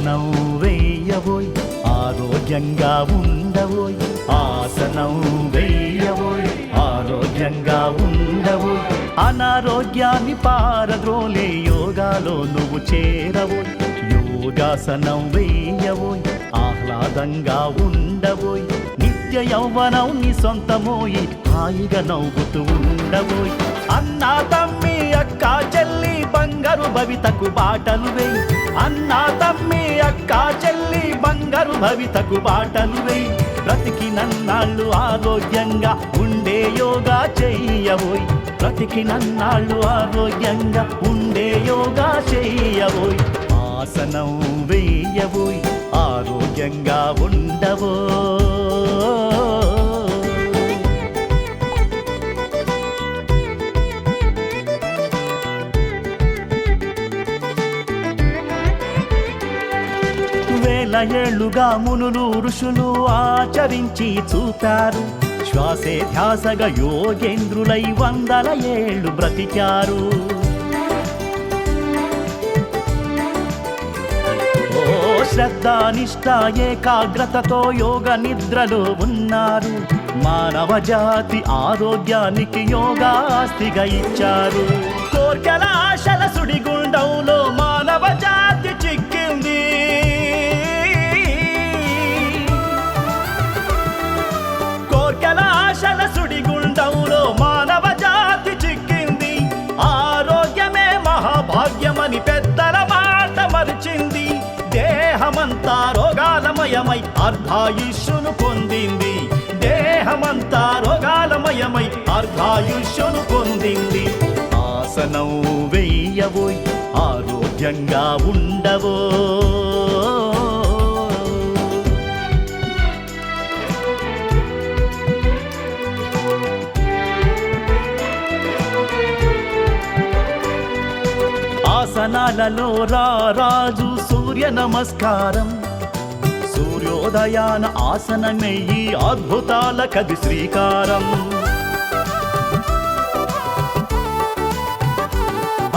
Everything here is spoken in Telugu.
ఆసనం వేయవోయ్ ఆరోగ్యంగా ఉండవోయ్ ఆసనం వేయవోయ్ ఆరోగ్యంగా ఉండవోయ్ అనారోగ్యాన్ని పారద్రోలే యోగాలో నువ్వు చేరవోయ్ యోగాసనం వేయవోయ్ ఆహ్లాదంగా ఉండవోయ్ నిత్య యౌవనం నీ సొంతమోయి హాయిగా నవ్వుతూ ఉండవోయ్ అన్నా తమ్మి అక్క చెల్లి బంగారు భవితకు బాటలు వేయి అన్నా తమ్మి అక్క చెల్లి బంగారు భవితకు బాటలు వేయి బ్రతికినన్నాళ్ళు ఆరోగ్యంగా ఉండే యోగా చెయ్యవోయ్ బ్రతికినన్నాళ్ళు ఆరోగ్యంగా ఉండే యోగా చెయ్యవోయ్ ఆసనం వేయవోయ్ ఆరోగ్యంగా ఉండవో వేల ఏళ్లుగా మునులు ఋషులు ఆచరించి చూపారు శ్వాసే ధ్యాసగా యోగేంద్రులై 100 ఏళ్ళు బ్రతికారు శ్రద్ధ నిష్ఠ ఏకాగ్రతతో యోగ నిద్రలో ఉన్నారు మానవ జాతి ఆరోగ్యానికి యోగాస్తిగా ఇచ్చారు కోర్కెల ఆశల సుడిగుండంలో మానవ జాతి చిక్కింది కోర్కెల ఆశల సుడిగుండంలో మానవ జాతి చిక్కింది ఆరోగ్యమే మహాభాగ్యమని పెద్దల మాట మరిచింది దేహమంతా రోగాలమయమై అర్ధాయుష్యును పొందింది దేహమంతా రోగాలమయమై అర్ధాయుష్యును పొందింది ఆసనం వేయవోయ్ ఆరోగ్యంగా ఉండవో ఆసనాలలో రాజు సూర్య నమస్కారం సూర్యోదయాన ఆసనమే ఈ అద్భుతాలకది శ్రీకారం